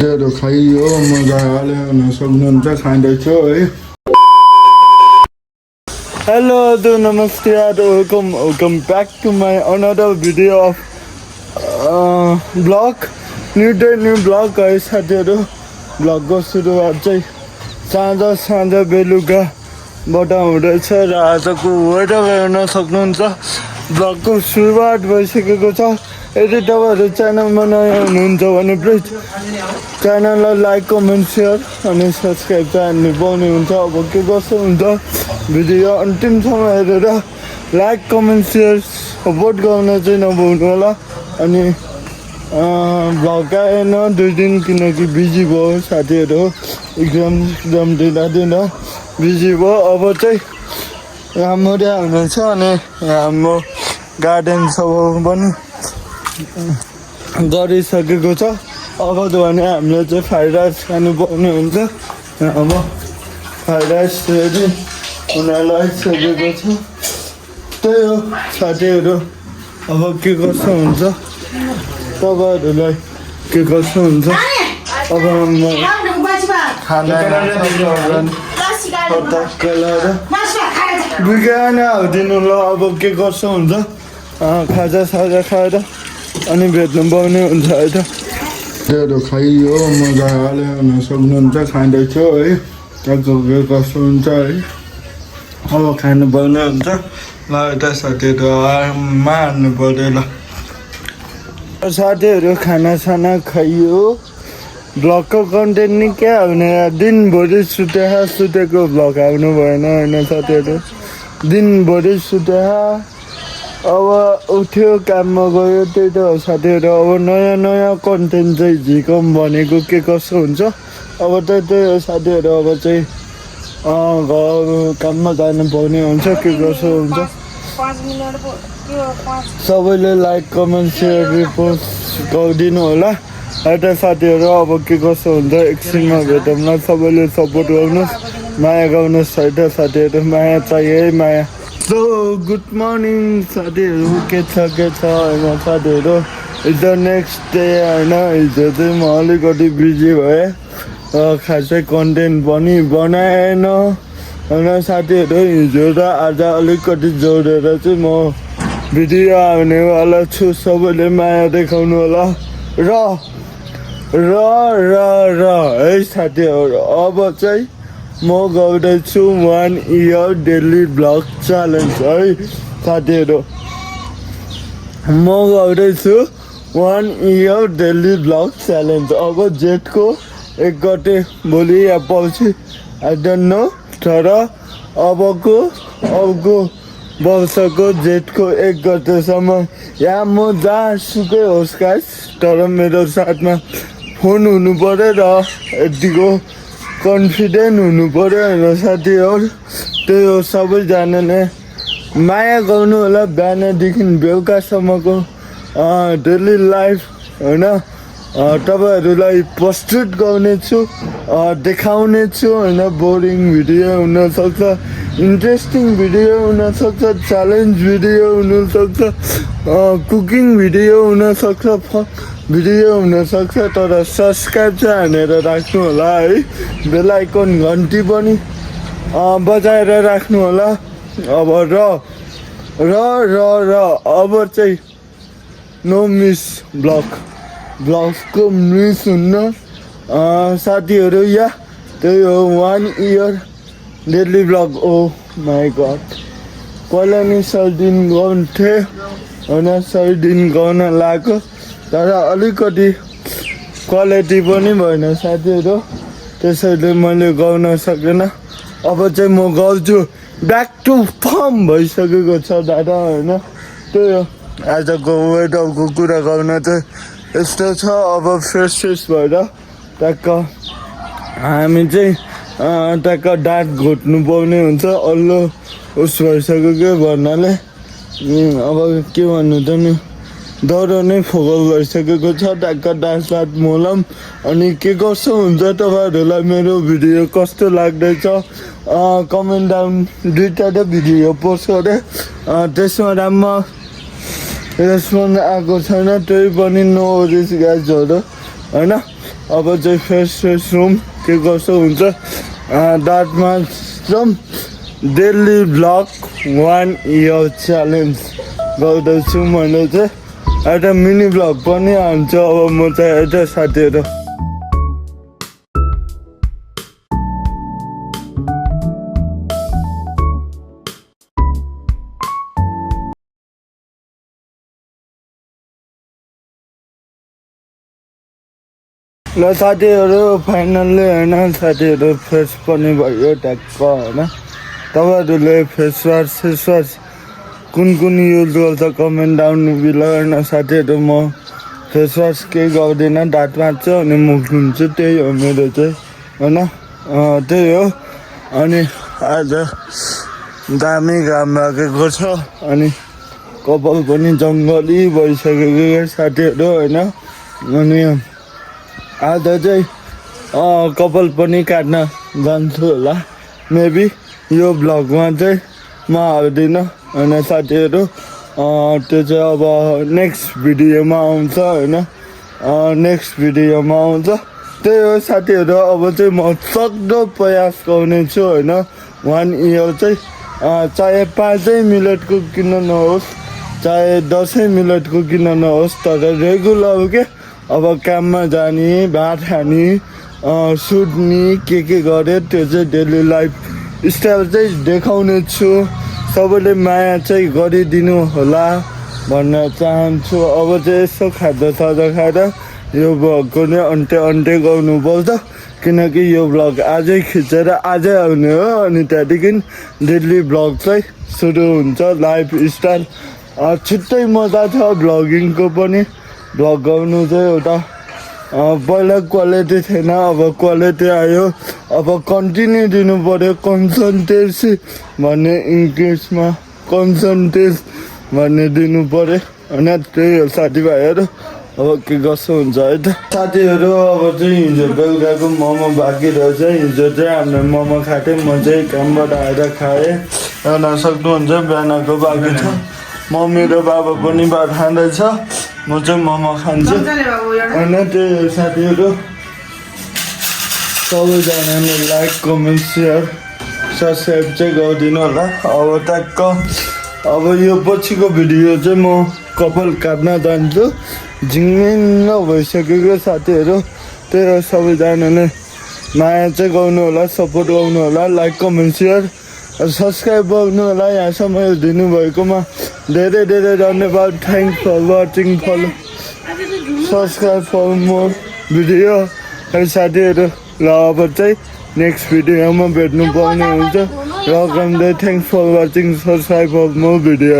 त्यो खाइयो मजाले हुन सक्नुहुन्छ खाँदैछु है। Hello, namaste, welcome back to my another video of vlog. New day, new vlog है साथीहरू। भ्लगको सुरुवात चाहिँ साँझ बेलुकाबाट हुँदैछ र आजको वेदर हेर्न सक्नुहुन्छ। भ्लगको सुरुवात भइसकेको छ। यदि तपाईँहरू च्यानलमा नयाँ हुनुहुन्छ भने प्लिज च्यानललाई लाइक कमेन्ट सेयर अनि सब्सक्राइब चाहिँ हान्नु पाउने हुन्छ। अब के कसो हुन्छ भिडियो अन्तिमसम्म हेरेर लाइक कमेन्ट सेयर सपोर्ट गर्न चाहिँ नभुल्नु होला। अनि भ्लग आएन 2 दिन किनकि बिजी भयो साथीहरू, एक्जाम दिँदा बिजी भयो। अब चाहिँ राम्ररी हुनेछ अनि हाम्रो गार्डन सब पनि गरिसकेको छ। अब भने हामीले चाहिँ फ्राइड राइस खानु पाउने हुन्छ। अब फ्राइड राइस रेडी हुन लागिसकेको छ। त्यही हो साथीहरू, अब के कसो हुन्छ तपाईँहरूलाई के कसो हुन्छ। अब खाना बिहान हालिदिनु ल। अब के कसो हुन्छ खाजा खाएर अनि भेट्नु पाउने हुन्छ है त। त्यो खाइयो मजाले हुन सक्नुहुन्छ खाँदैछु है। त्यहाँको के कसो हुन्छ है अब खानु पाउने हुन्छ ल। यता साथीहरू आराममा हाल्नु पऱ्यो ल। साथीहरू खानासाना खाइयो। भ्लगको कन्टेन्ट नि क्या हुने, दिनभरि सुतेको भ्लग आउनु भएन होइन साथीहरू। दिनभरि अब उठ्यो काममा गयो, त्यही त हो साथीहरू। अब नयाँ कन्टेन्ट चाहिँ झिकौँ भनेको के कसो हुन्छ। अब त्यही हो साथीहरू। अब चाहिँ घर काममा जानु पाउने हुन्छ, के कसो हुन्छ। सबैले लाइक कमेन्ट सेयर रिपोस्ट गरिदिनु होला है त साथीहरू। अब के कसो हुन्छ एकछिनमा भेटौँला। सबैले सपोर्ट गर्नुहोस्, माया गर्नुहोस् है त साथीहरू। माया चाहियो है, माया। सो गुड मर्निङ साथीहरू, के छ होइन साथीहरू। हिजो नेक्स्ट डे होइन, हिजो चाहिँ म अलिकति बिजी भएँ, खासै कन्टेन्ट पनि बनाएन होइन साथीहरू। हिजो र आज अलिकति जोडेर चाहिँ म भिडियो आउनेवाला छु। सबैले माया देखाउनु होला र है साथीहरू। अब चाहिँ म गर्दैछु 1 year डेली भ्लग च्यालेन्ज है साथीहरू। म गर्दैछु 1 year डेली भ्लग च्यालेन्ज। अब जेठको 1 गते भोलि या पर्सि आई डोन्ट नो, तर अर्को वर्षको जेठको 1 गतेसम्म या म जहाँसुकै होस् गाइस, तर मेरो साथमा फोन हुनु पऱ्यो र यतिको कन्फिडेन्ट हुनु पऱ्यो होइन साथीहरू। त्यही हो, सबैजनाले माया गर्नु होला। बिहानदेखि बेलुकासम्मको डेली लाइफ होइन तपाईँहरूलाई प्रस्तुत गर्नेछु, देखाउनेछु होइन। बोरिङ भिडियो हुनसक्छ, इन्ट्रेस्टिङ भिडियो हुनसक्छ, च्यालेन्ज भिडियो हुनसक्छ, कुकिङ भिडियो हुनसक्छ, भिडियो हुनसक्छ। तर सब्सक्राइब चाहिँ हानेर राख्नु होला है। बेल आइकन घन्टी पनि बजाएर राख्नु होला। अब अब चाहिँ नो मिस भ्लगको मिस हुन्न साथीहरू। या त्यही हो 1 year daily vlog. Oh my god, पहिला नि 100 दिन गर्थे होइन, 100 दिन गर्न लाग्यो, तर अलिकति क्वालिटी पनि भएन साथीहरू, त्यसैले मैले गर्न सकेन। अब चाहिँ म गर्छु, ब्याक टु फर्म भइसकेको छ दादा होइन। त्यही हो, आजको वेदरको कुरा गर्न चाहिँ यस्तो छ। अब फ्रेस भएर ट्याक्क हामी चाहिँ ट्याक्क दाँत घोट्नु पाउने हुन्छ। अल्लो उस भइसक्यो के भन्नाले अब के भन्नु त नि, डह्रो नै फोकल भइसकेको छ। ट्याक्क दाँत मोलम। अनि के कसो हुन्छ तपाईँहरूलाई मेरो भिडियो कस्तो लाग्दैछ कमेन्ट डाउन। 2टा भिडियो पोस्ट गरेँ, त्यसमा राम्रो रेस्पोन्स आएको छैन, त्यही पनि नो रिस गाइजहरू होइन। अब चाहिँ फ्रेस रुम के कसो हुन्छ दार्टमा जाउँ डेली ब्लग 1 इयर च्यालेन्ज गर्दैछु मैले चाहिँ एउटा मिनी ब्लग पनि हाल्छु अब म चाहिँ एउटा साथीहरू ल साथीहरू फाइनल्ली होइन साथीहरू फ्रेस पनि भयो ट्याक्क होइन तपाईँहरूले फेसवास कुन युज गर्छ कमेन्ट डाउन बिलो होइन साथीहरू म फेसवास केही गर्दिनँ दाँत मार्छु अनि मुख धुन्छु त्यही हो मेरो चाहिँ होइन त्यही हो अनि आज दामी घाम लागेको छ अनि कपाल पनि जङ्गली भइसकेको साथीहरू होइन अनि आज चाहिँ कपाल पनि काट्न जान्छु होला मेबी यो ब्लगमा चाहिँ म हाल्दिनँ होइन साथीहरू त्यो चाहिँ अब नेक्स्ट भिडियोमा आउँछ होइन नेक्स्ट भिडियोमा आउँछ त्यही हो साथीहरू अब चाहिँ म सक्दो प्रयास गर्नेछु होइन 1 इयर चाहिँ चाहे 5 मिनटको किन नहोस् चाहे 10 मिनटको किन नहोस् तर रेगुलर के अब काममा जाने भात खाने सुत्ने के गरे त्यो चाहिँ डेली लाइफ स्टाइल चाहिँ देखाउने छु सबैले माया चाहिँ गरिदिनु होला भन्न चाहन्छु अब चाहिँ यसो खाजा खाएर यो भ्लगको नै अन्त्य गर्नुपर्छ किनकि यो भ्लग आजै खिचेर आजै आउने हो अनि त्यहाँदेखि डेली भ्लग चाहिँ सुरु हुन्छ लाइफ स्टाइल छिट्टै मजा छ भ्लगिङको पनि भ्लग गर्नु चाहिँ एउटा पहिला क्वालिटी थिएन अब क्वालिटी आयो अब कन्टिन्यू दिनु पऱ्यो कन्सन्ट्रेसी भन्ने इङ्ग्लिसमा कन्सन्ट्रेस भन्ने दिनु पऱ्यो होइन त्यही हो साथीभाइहरू अब के कसो हुन्छ है त साथीहरू अब चाहिँ हिजो बेलुकाको मोमो बाँकी रहेछ हिजो चाहिँ हामीले मोमो खाएको थियौँ म चाहिँ कामबाट आएर खाएँ हेर्न सक्नुहुन्छ बिहानको बाँकी छ मम्मी र बाबा पनि भात खाँदैछ म चाहिँ मोमो खान्छु होइन त्यही हो साथीहरू सबैजनाले लाइक कमेन्ट सेयर सब्सक्राइब चाहिँ गरिदिनु होला अब ट्याक्क अब यो पछिको भिडियो चाहिँ म कपाल काट्न जान्छु झिङ्गिङ भइसकेको साथीहरू त्यही हो सबैजनाले माया चाहिँ गर्नु होला सपोर्ट गर्नु होला लाइक कमेन्ट सेयर सब्सक्राइब गर्नु होला यहाँसम्म दिनुभएकोमा धेरै धन्यवाद thanks for watching follow subscribe for more video है साथीहरू ल अब चाहिँ नेक्स्ट भिडियोमा भेट्नु पाउने हुन्छ र thanks for watching subscribe for more video